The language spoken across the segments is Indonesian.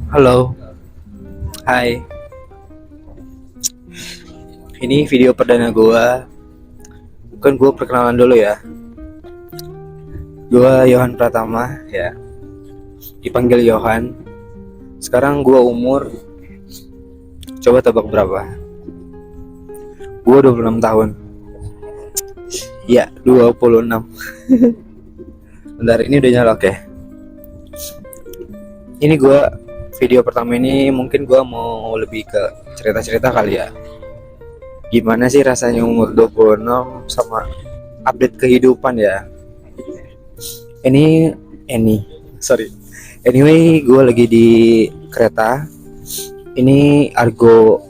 Halo, hai. Ini video perdana gua. Bukan gua perkenalan dulu ya. Gua Yohan Pratama ya. Dipanggil Yohan. Sekarang gua umur coba tebak berapa? Gua 26 tahun. Ya, 26. Bentar, ini udah nyala oke. Ini gua video pertama ini mungkin gua mau lebih ke cerita-cerita kali ya. Gimana sih rasanya umur 26 sama update kehidupan ya. Ini sorry. Anyway, gue lagi di kereta. Ini Argo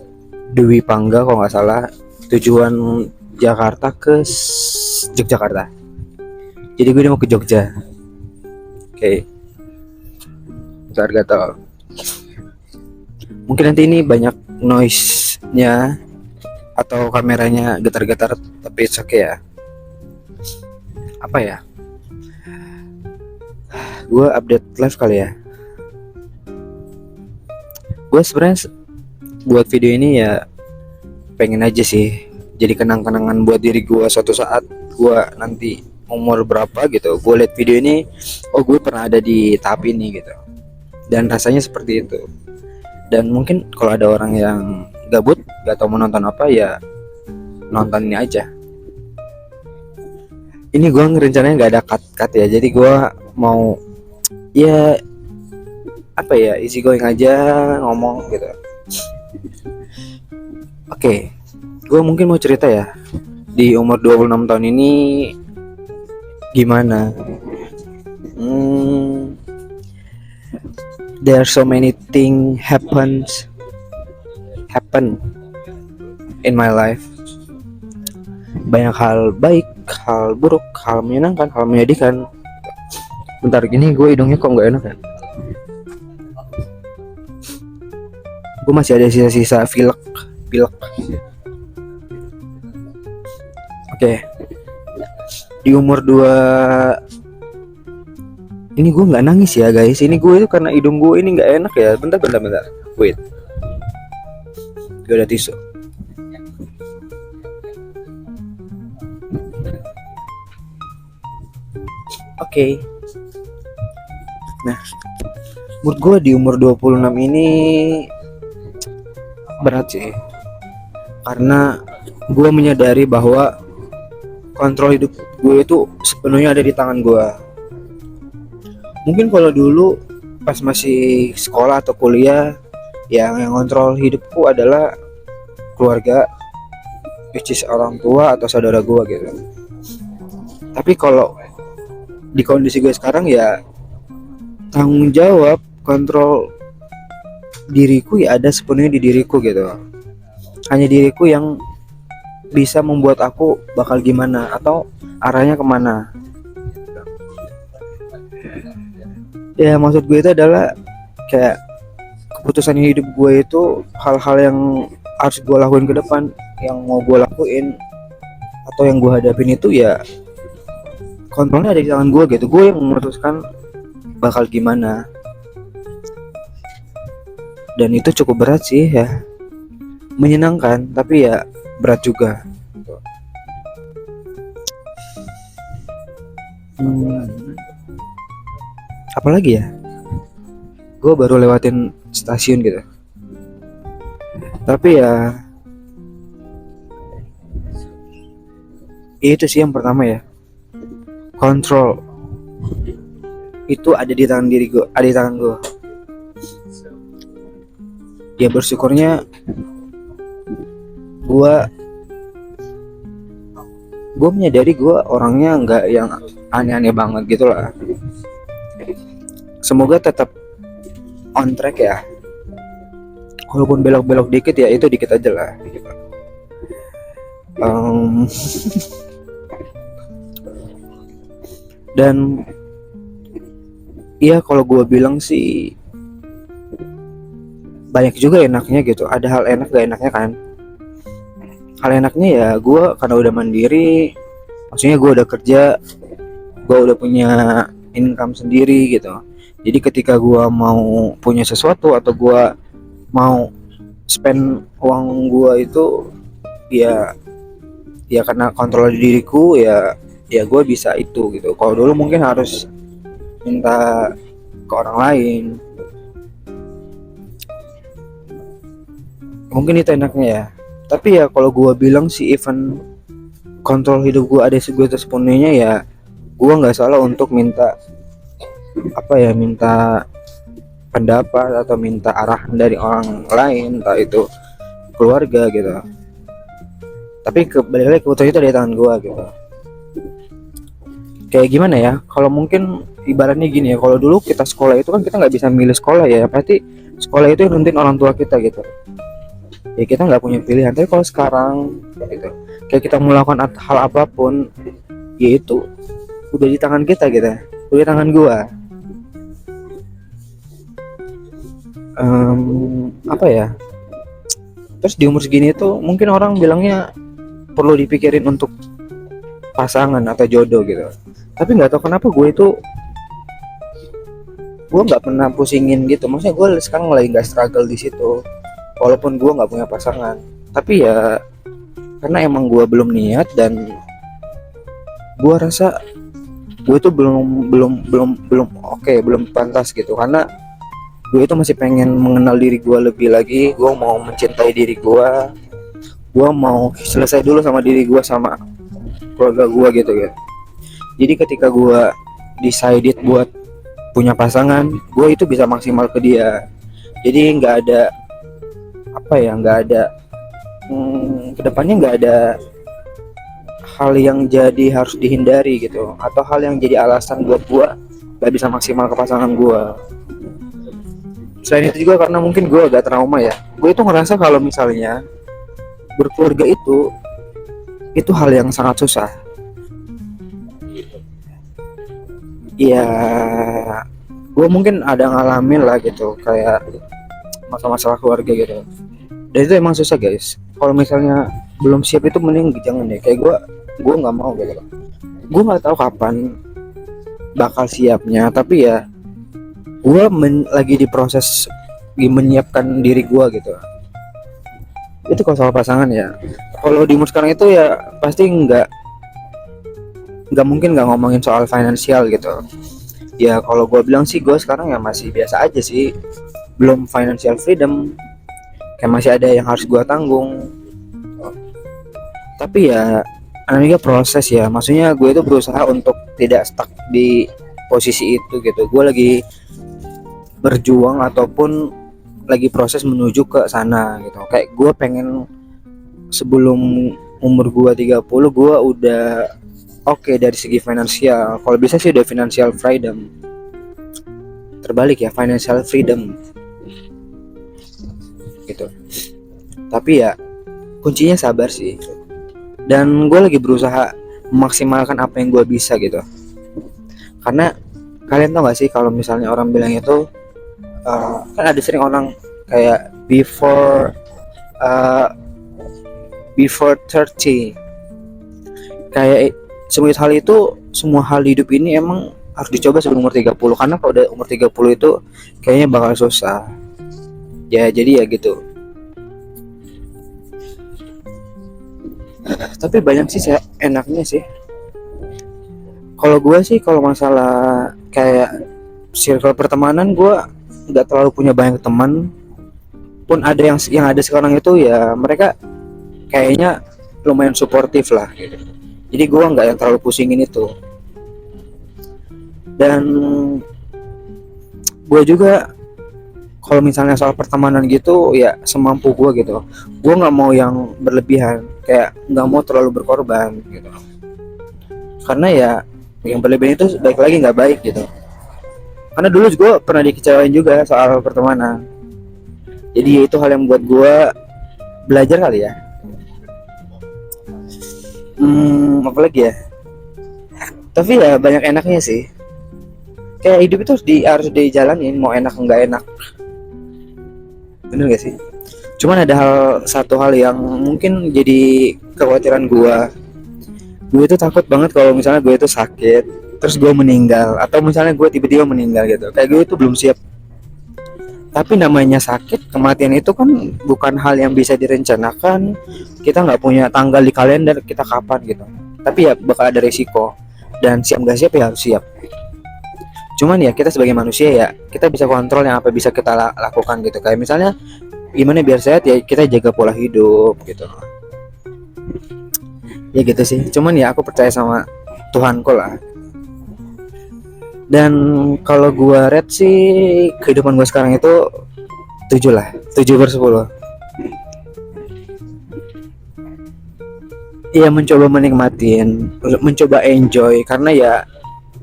Dwi Pangga kalau nggak salah. Tujuan Jakarta ke Yogyakarta. Jadi gue mau ke Jogja. Oke. Bentar gak tau. Mungkin nanti ini banyak noise-nya atau kameranya getar-getar, tapi it's okay ya. Apa ya? Gue update live kali ya. Gue sebenarnya buat video ini ya pengen aja sih jadi kenang-kenangan buat diri gue suatu saat gue nanti umur berapa gitu. Gue liat video ini, oh gue pernah ada di tahap ini gitu. Dan rasanya seperti itu. Dan mungkin kalau ada orang yang gabut gak tau mau nonton apa ya nonton ini aja. Ini gue ngerencananya gak ada cut ya. Jadi gue mau ya apa ya, easy going aja ngomong gitu. Oke, gue mungkin mau cerita ya. Di umur 26 tahun ini gimana? There are so many things happen in my life. Banyak hal baik, hal buruk, hal menyenangkan, hal menyedihkan. Bentar, gini gue hidungnya kok nggak enak ya? Gue masih ada sisa-sisa pilek. Oke. Di umur 2 ini gue nggak nangis ya guys. Ini gue itu karena hidung gue ini nggak enak ya. Bentar. Wait. Gue ada tisu. Oke. Nah, menurut gue di umur 26 ini berat sih. Karena gue menyadari bahwa kontrol hidup gue itu sepenuhnya ada di tangan gue. Mungkin kalau dulu pas masih sekolah atau kuliah, yang kontrol hidupku adalah keluarga, which is orang tua atau saudara gue gitu. Tapi kalau di kondisi gue sekarang ya tanggung jawab kontrol diriku ya ada sepenuhnya di diriku gitu. Hanya diriku yang bisa membuat aku bakal gimana atau arahnya kemana. Ya maksud gue itu adalah kayak keputusan hidup gue itu hal-hal yang harus gue lakuin ke depan, yang mau gue lakuin atau yang gue hadapin itu ya kontrolnya ada di tangan gue gitu. Gue yang memutuskan bakal gimana. Dan itu cukup berat sih ya. Menyenangkan tapi ya berat juga. Apalagi ya? Gue baru lewatin stasiun gitu. Tapi ya itu sih yang pertama ya. Kontrol itu ada di tangan diri gue, ada di tangan gue. Ya bersyukurnya gue menyadari gue orangnya nggak yang aneh-aneh banget gitu lah. Semoga tetap on track ya. Walaupun belok-belok dikit ya itu dikit aja lah. Dan iya kalau gue bilang sih banyak juga enaknya gitu. Ada hal enak gak enaknya kan. Hal enaknya ya gue karena udah mandiri. Maksudnya gue udah kerja, gue udah punya income sendiri gitu. Jadi ketika gua mau punya sesuatu atau gua mau spend uang gua itu, ya ya karena kontrol diriku, ya gue bisa itu gitu. Kalau dulu mungkin harus minta ke orang lain, mungkin itu enaknya ya. Tapi ya kalau gue bilang sih, event kontrol hidup gue ada segitu sepenuhnya, ya gue nggak salah untuk minta minta pendapat atau minta arahan dari orang lain, entah itu keluarga gitu. Tapi balik lagi keputusan itu dari tangan gue gitu. Kayak gimana ya, kalau mungkin ibaratnya gini ya, kalau dulu kita sekolah itu kan kita nggak bisa milih sekolah ya, berarti sekolah itu yang nentuin orang tua kita gitu. Ya kita nggak punya pilihan. Tapi kalau sekarang gitu, kayak kita melakukan hal apapun, ya itu udah di tangan kita gitu, udah di tangan gua. Apa ya, terus di umur segini tuh mungkin orang bilangnya perlu dipikirin untuk pasangan atau jodoh gitu, tapi nggak tahu kenapa gue nggak pernah pusingin gitu. Maksudnya gue sekarang lagi nggak struggle di situ, walaupun gue nggak punya pasangan. Tapi ya karena emang gue belum niat, dan gue rasa gue tuh belum oke, belum pantas gitu. Karena gue itu masih pengen mengenal diri gue lebih lagi. Gue mau mencintai diri gue mau selesai dulu sama diri gue, sama keluarga gue gitu ya. Jadi ketika gue decided buat punya pasangan, gue itu bisa maksimal ke dia. Jadi nggak ada nggak ada kedepannya nggak ada hal yang jadi harus dihindari gitu, atau hal yang jadi alasan buat gue nggak bisa maksimal ke pasangan gue. Selain itu juga karena mungkin gue agak trauma ya, gue itu ngerasa kalau misalnya berkeluarga itu hal yang sangat susah. Ya gue mungkin ada ngalamin lah gitu, kayak masalah-masalah keluarga gitu, dan itu emang susah guys. Kalau misalnya belum siap itu mending jangan deh. Kayak gue nggak mau gitu. Gue nggak tahu kapan bakal siapnya, tapi ya gue lagi di proses menyiapkan diri gue gitu. Itu kalau soal pasangan ya. Kalau di umur sekarang itu ya pasti nggak mungkin nggak ngomongin soal finansial gitu. Ya kalau gue bilang sih, gue sekarang ya masih biasa aja sih, belum financial freedom, kayak masih ada yang harus gue tanggung. Tapi ya namanya proses ya, maksudnya gue itu berusaha untuk tidak stuck di posisi itu gitu. Gue lagi berjuang ataupun lagi proses menuju ke sana gitu. Kayak gue pengen sebelum umur gue 30 gue udah oke dari segi finansial. Kalau bisa sih udah financial freedom. Terbalik ya, financial freedom gitu. Tapi ya kuncinya sabar sih. Dan gue lagi berusaha memaksimalkan apa yang gue bisa gitu. Karena kalian tau gak sih, kalau misalnya orang bilang itu kan ada sering orang kayak before 30, kayak semua hal hidup ini emang harus dicoba sebelum umur 30. Karena kalau udah umur 30 itu kayaknya bakal susah. Ya jadi ya gitu. Tapi banyak sih enaknya sih. Kalau gue sih, kalau masalah kayak circle pertemanan, gue nggak terlalu punya banyak teman. Pun ada yang ada sekarang itu ya mereka kayaknya lumayan suportif lah gitu. Jadi gue nggak yang terlalu pusingin itu. Dan gue juga kalau misalnya soal pertemanan gitu ya semampu gue gitu. Gue nggak mau yang berlebihan, kayak nggak mau terlalu berkorban gitu. Karena ya yang berlebihan itu baik lagi nggak baik gitu. Karena dulu gue pernah dikecewain juga soal pertemanan. Jadi itu hal yang buat gue belajar kali ya. Apa lagi ya? Tapi ya banyak enaknya sih. Kayak hidup itu harus dijalanin, mau enak enggak enak. Bener gak sih? Cuman ada satu hal yang mungkin jadi kekhawatiran gue. Gue itu takut banget kalau misalnya gue itu sakit. terus gue meninggal, atau misalnya gue tiba-tiba meninggal gitu, kayak gue itu belum siap. Tapi namanya sakit, kematian itu kan bukan hal yang bisa direncanakan. Kita nggak punya tanggal di kalender kita kapan gitu. Tapi ya bakal ada resiko. Dan siap nggak siap ya harus siap. Cuman ya kita sebagai manusia ya kita bisa kontrol yang apa bisa kita lakukan gitu. Kayak misalnya gimana biar sehat ya kita jaga pola hidup gitu. Ya gitu sih. Cuman ya aku percaya sama Tuhanku lah. Dan kalau gua rate sih kehidupan gua sekarang itu 7 lah, 7/10. Iya, mencoba menikmatin, mencoba enjoy, karena ya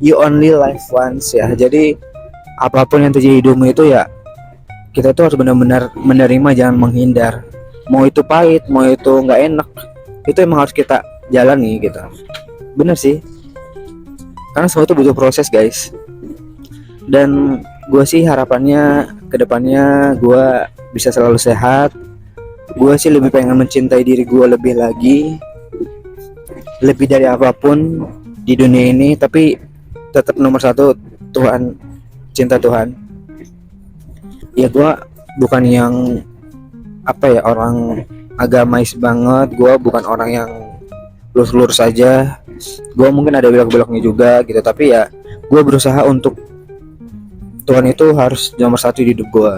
you only live once ya. Jadi apapun yang terjadi di hidupmu itu ya kita tuh harus benar-benar menerima, jangan menghindar. Mau itu pahit, mau itu nggak enak, itu emang harus kita jalani gitu. Bener sih, karena semua itu butuh proses guys. Dan gue sih harapannya kedepannya gue bisa selalu sehat. Gue sih lebih pengen mencintai diri gue lebih lagi, lebih dari apapun di dunia ini. Tapi tetap nomor satu Tuhan, cinta Tuhan. Ya gue bukan yang apa ya, orang agamais banget. Gue bukan orang yang lurus-lurus saja. Gue mungkin ada belok-beloknya juga gitu. Tapi ya gue berusaha untuk Tuhan itu harus nomor satu di hidup gue.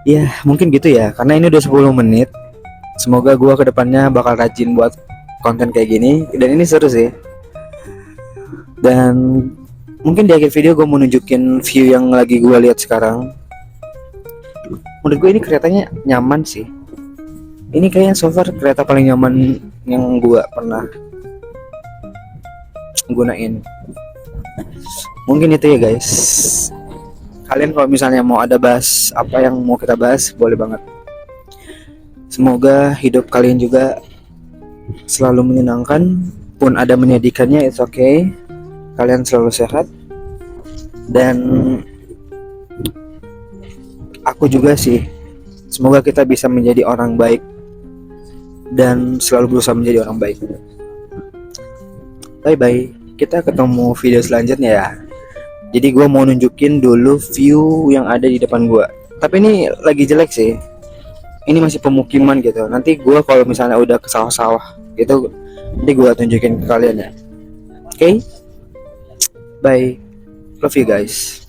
Ya mungkin gitu ya, karena ini udah 10 menit. Semoga gue kedepannya bakal rajin buat konten kayak gini. Dan ini seru sih. Dan mungkin di akhir video gue mau nunjukin view yang lagi gue lihat sekarang. Menurut gue ini keretanya nyaman sih. Ini kayaknya so far kereta paling nyaman yang gue pernah gunain. Mungkin itu ya guys. Kalian kalau misalnya mau ada bahas apa yang mau kita bahas, boleh banget. Semoga hidup kalian juga selalu menyenangkan. Pun ada menyedihkannya, it's okay. Kalian selalu sehat. Dan aku juga sih, semoga kita bisa menjadi orang baik dan selalu berusaha menjadi orang baik. Bye bye. Kita ketemu video selanjutnya ya. Jadi gue mau nunjukin dulu view yang ada di depan gue. Tapi ini lagi jelek sih. Ini masih pemukiman gitu. Nanti gue kalau misalnya udah ke sawah-sawah gitu, nanti gue tunjukin ke kalian ya. Oke? Bye. Love you guys.